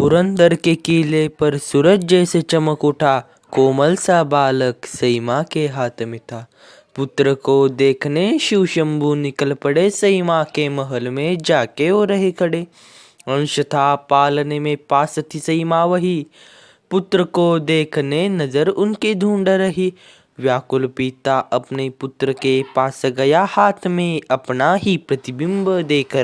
पुरंदर के किले पर सूरज जैसे चमक उठा, कोमल सा बालक सई माँ के हाथ में था। पुत्र को देखने शिव शंभू निकल पड़े, सई माँ के महल में जाके वो रहे खड़े। अंश था पालने में पास थी सई माँ वही, पुत्र को देखने नजर उनकी ढूंढ रही। व्याकुल पिता अपने पुत्र के पास गया, हाथ में अपना ही प्रतिबिंब देख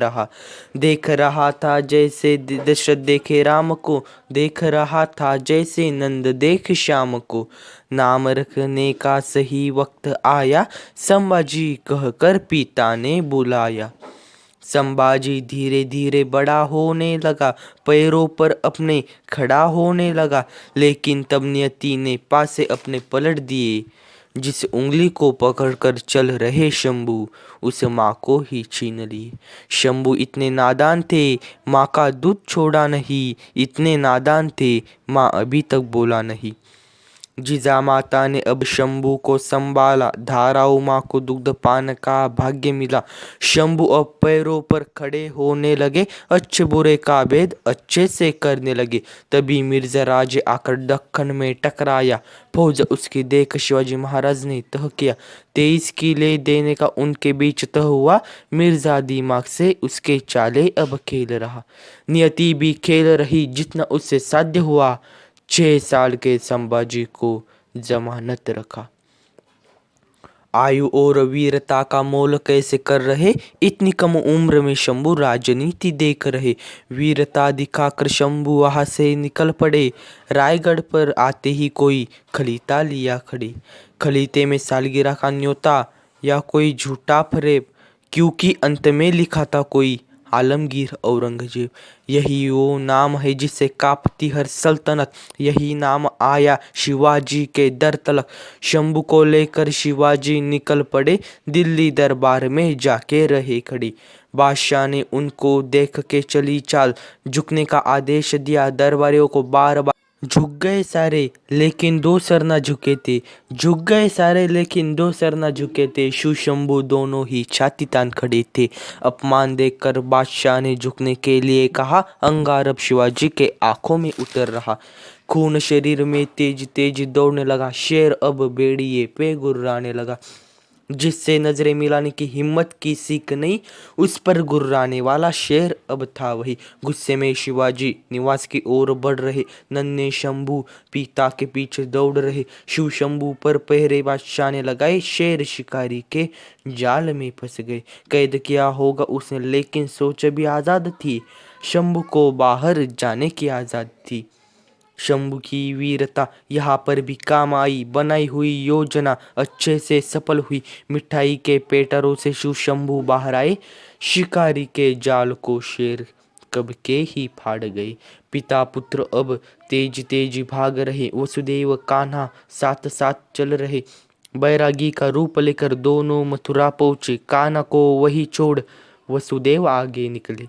रहा था जैसे दशरथ देखे राम को, देख रहा था जैसे नंद देख श्याम को। नाम रखने का सही वक्त आया, संभाजी कहकर पिता ने बुलाया। संभाजी धीरे धीरे बड़ा होने लगा, पैरों पर अपने खड़ा होने लगा। लेकिन तब नियति ने पासे अपने पलट दिए। जिस उंगली को पकड़कर चल रहे शंभू, उस माँ को ही छीन लिए। शंभू इतने नादान थे, माँ का दूध छोड़ा नहीं। इतने नादान थे, माँ अभी तक बोला नहीं। जिजा माता ने अब शंभू को संभाला, धाराओं माँ को दुग्ध पान का भाग्य मिला। शंभू अब पैरों पर खड़े होने लगे, अच्छे बुरे का भेद अच्छे से करने लगे। तभी मिर्जा राजे आकर दक्कन में टकराया। फौज उसकी देख शिवाजी महाराज ने तह किया, 23 किले देने का उनके बीच तह हुआ। मिर्जा दिमाग से उसके चाले अब खेल रहा, नियति भी खेल रही जितना उससे साध्य हुआ। 6 साल के संभाजी को जमानत रखा। आयु और वीरता का मोल कैसे कर रहे, इतनी कम उम्र में शंभू राजनीति देख रहे। वीरता दिखाकर शंभू वहां से निकल पड़े। रायगढ़ पर आते ही कोई खलीता लिया खड़े। खलीते में सालगिरह का न्योता या कोई झूठा फरेब, क्योंकि अंत में लिखा था कोई आलमगीर औरंगजेब। यही वो नाम है जिससे कांपती हर सल्तनत, यही नाम आया शिवाजी के दर तलक। शंभू को लेकर शिवाजी निकल पड़े, दिल्ली दरबार में जाके रहे खड़ी। बादशाह ने उनको देख के चली चाल, झुकने का आदेश दिया। दरबारियों को बार बार झुक गए सारे, लेकिन 2 सर न झुके थे। झुक गए सारे लेकिन 2 सर न झुके थे। शिव शंभू दोनों ही छाती तान खड़े थे। अपमान देखकर बादशाह ने झुकने के लिए कहा। अंगार अब शिवाजी के आंखों में उतर रहा, खून शरीर में तेज तेज दौड़ने लगा। शेर अब बेड़िए पे गुर्राने लगा, जिससे नजरें मिलाने की हिम्मत की सीख नहीं, उस पर गुर्राने वाला शेर अब था वही। गुस्से में शिवाजी निवास की ओर बढ़ रहे, नन्हे शंभू पिता के पीछे दौड़ रहे। शिव शंभू पर पहरे बादशाह ने लगाए, शेर शिकारी के जाल में फंस गए। कैद किया होगा उसने, लेकिन सोच भी आजाद थी। शंभू को बाहर जाने की आजाद थी। शंभू की वीरता यहाँ पर भी काम आई। बनाई हुई योजना अच्छे से सफल हुई। मिठाई के पेटरों से शिव शंभू बाहर आए। शिकारी के जाल को शेर कब के ही फाड़ गए। पिता पुत्र अब तेज तेज भाग रहे। वसुदेव कान्हा साथ साथ चल रहे। बैरागी का रूप लेकर दोनों मथुरा पहुंचे। कान्हा को वही छोड़ वसुदेव आगे निकले।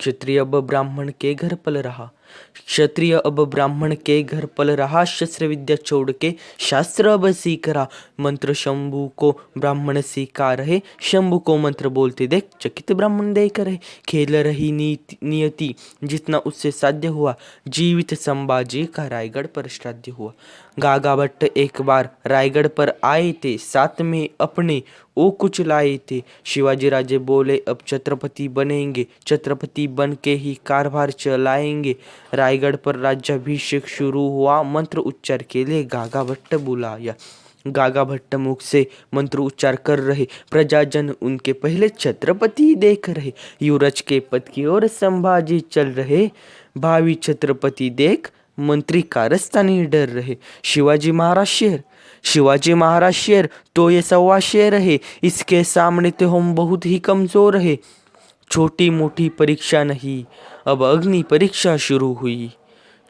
क्षत्रिय अब ब्राह्मण के घर पल रहा, क्षत्रिय अब ब्राह्मण के घर पल रहा। शस्त्र विद्या छोड़ के शास्त्र अब सीख रहा। मंत्र शंभू को ब्राह्मण सिखा रहे। शंभू को मंत्र बोलते देख चकित ब्राह्मण देख रहे। खेल रही नियति जितना उससे साध्य हुआ। जीवित संभाजी का रायगढ़ पर श्राद्ध हुआ। गागा भट्ट एक बार रायगढ़ पर आए थे, साथ में अपने वो कुछ लाए थे। शिवाजी राजे बोले अब छत्रपति बनेंगे, छत्रपति बन के ही कारभार चलाएंगे। रायगढ़ पर राज्याभिषेक शुरू हुआ। मंत्र उच्चार के लिए गागा भट्ट बुलाया। गागा भट्ट मुख से मंत्र उच्चार कर रहे। प्रजाजन उनके पहले छत्रपति देख रहे। युवराज के पद की ओर संभाजी चल रहे। भावी छत्रपति देख मंत्री कारस्तानी डर रहे। शिवाजी महाराज शेर, शिवाजी महाराज शेर तो ये 1.25 शेर है, इसके सामने तो हम बहुत ही कमजोर है। छोटी मोटी परीक्षा नहीं, अब अग्नि परीक्षा शुरू हुई।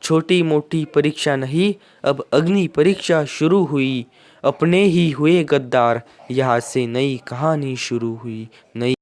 छोटी मोटी परीक्षा नहीं, अब अग्नि परीक्षा शुरू हुई। अपने ही हुए गद्दार, यहाँ से नई कहानी शुरू हुई। नई